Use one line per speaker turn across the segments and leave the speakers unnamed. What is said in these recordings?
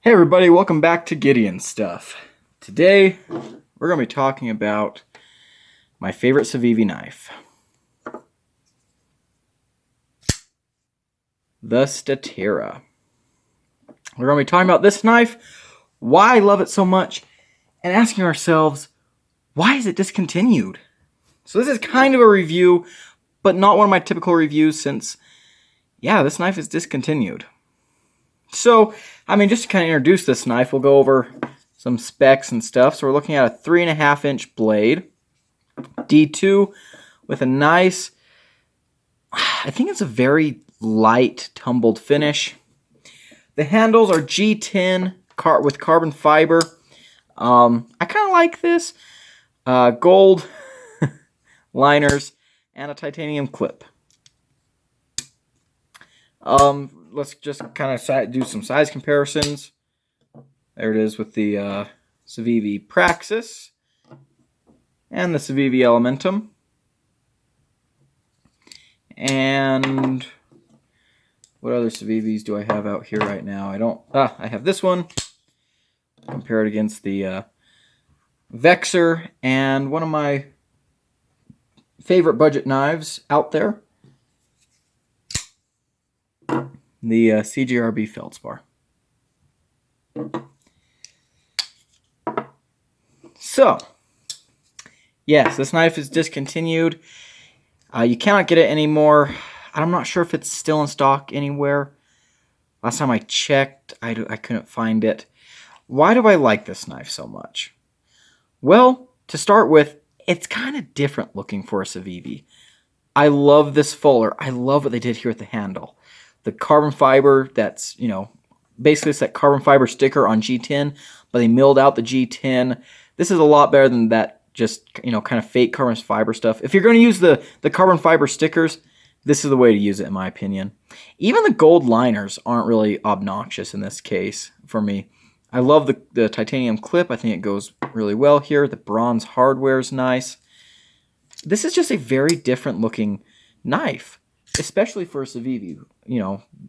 Hey everybody, welcome back to Gideon Stuff. Today, we're going to be talking about my favorite Civivi knife. The Statera. We're going to be talking about this knife, why I love it so much, and asking ourselves, why is it discontinued? So this is kind of a review, but not one of my typical reviews since, this knife is discontinued. So, just to kind of introduce this knife, we'll go over some specs and stuff. So we're looking at a 3.5-inch blade, D2, with a nice, I think it's a very light tumbled finish. The handles are G10 with carbon fiber. I kind of like this. Gold liners and a titanium clip. Let's just kind of do some size comparisons. There it is with the Civivi Praxis and the Civivi Elementum. And what other Civivis do I have out here right now? I have this one. Compare it against the Vexor and one of my favorite budget knives out there, the CGRB Feldspar. So, yes, this knife is discontinued. You cannot get it anymore. I'm not sure if it's still in stock anywhere. Last time I checked, I couldn't find it. Why do I like this knife so much? Well, to start with, it's kind of different looking for a Civivi. I love this fuller. I love what they did here at the handle. The carbon fiber, that's, basically it's that carbon fiber sticker on G10, but they milled out the G10. This is a lot better than that just, kind of fake carbon fiber stuff. If you're going to use the carbon fiber stickers, this is the way to use it, in my opinion. Even the gold liners aren't really obnoxious in this case for me. I love the titanium clip. I think it goes really well here. The bronze hardware is nice. This is just a very different looking knife, especially for a Civivi.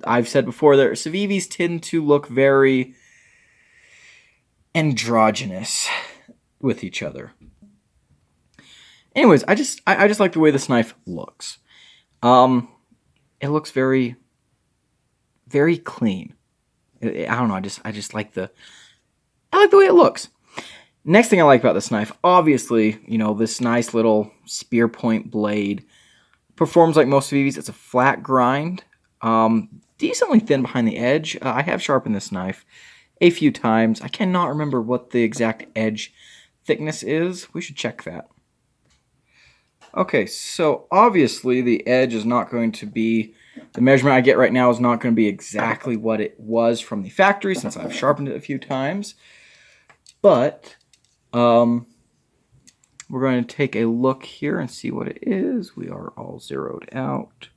I've said before that Civivis tend to look very androgynous with each other. Anyways, I just like the way this knife looks. It looks very, very clean. I don't know. I just like the way it looks. Next thing I like about this knife, obviously, this nice little spear point blade performs like most Civivis. It's a flat grind, decently thin behind the edge. I have sharpened this knife a few times. I cannot remember what the exact edge thickness is. We should check that. Okay, so obviously the edge is not going to be, the measurement I get right now is not going to be exactly what it was from the factory since I've sharpened it a few times. But we're going to take a look here and see what it is. We are all zeroed out.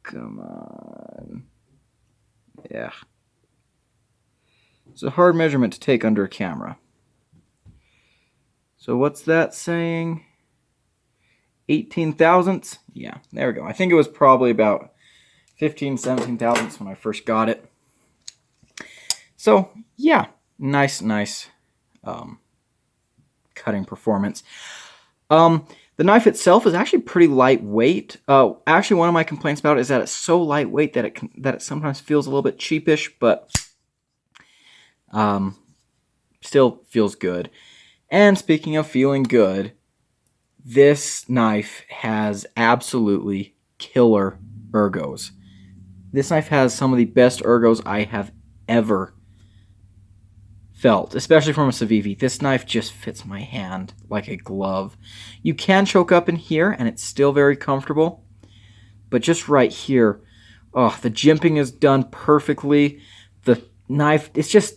Come on. Yeah. It's a hard measurement to take under a camera. So what's that saying? 18 thousandths? Yeah, there we go. I think it was probably about 15, 17 thousandths when I first got it. So, yeah, nice cutting performance. The knife itself is actually pretty lightweight. Actually, one of my complaints about it is that it's so lightweight that it sometimes feels a little bit cheapish, but still feels good. And speaking of feeling good, this knife has absolutely killer ergos. This knife has some of the best ergos I have ever felt, especially from a Civivi. This knife just fits my hand like a glove. You can choke up in here, and it's still very comfortable. But just right here, the jimping is done perfectly. The knife, it's just,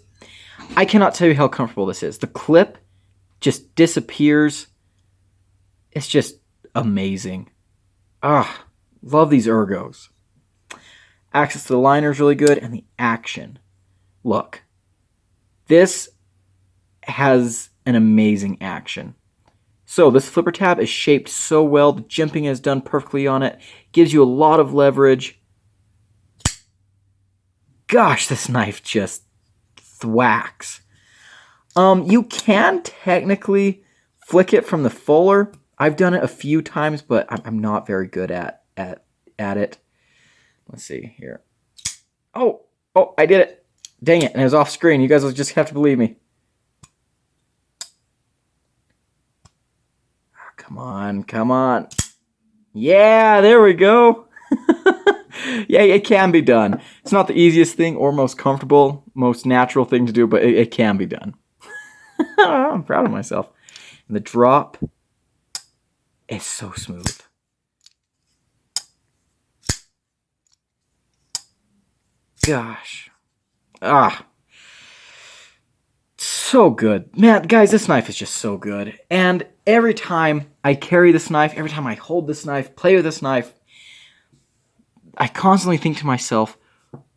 I cannot tell you how comfortable this is. The clip just disappears. It's just amazing. Love these ergos. Access to the liner is really good, and the action. Look, this has an amazing action. So this flipper tab is shaped so well. The jimping is done perfectly on it. Gives you a lot of leverage. Gosh, this knife just thwacks. You can technically flick it from the fuller. I've done it a few times, but I'm not very good at it. Let's see here. Oh, I did it. Dang it, and it was off screen. You guys will just have to believe me. Oh, come on. Yeah, there we go. Yeah, it can be done. It's not the easiest thing or most comfortable, most natural thing to do, but it can be done. I'm proud of myself. And the drop is so smooth. Gosh. So good. Man, guys, this knife is just so good. And every time I carry this knife, every time I hold this knife, play with this knife, I constantly think to myself,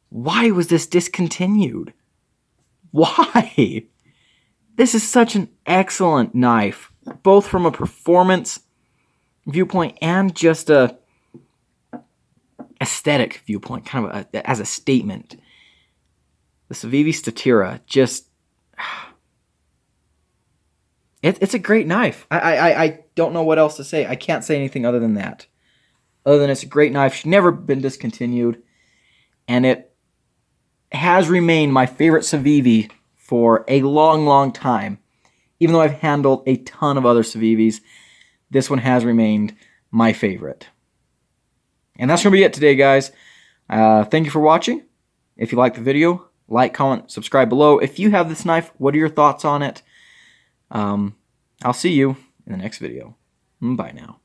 why was this discontinued? Why? This is such an excellent knife, both from a performance viewpoint and just a aesthetic viewpoint, kind of as a statement. The Civivi Statera, just... It's a great knife. I don't know what else to say. I can't say anything other than that. Other than it's a great knife. It's never been discontinued. And it has remained my favorite Civivi for a long, long time. Even though I've handled a ton of other Civivis, this one has remained my favorite. And that's going to be it today, guys. Thank you for watching. If you liked the video, like, comment, subscribe below. If you have this knife, what are your thoughts on it? I'll see you in the next video. Bye now.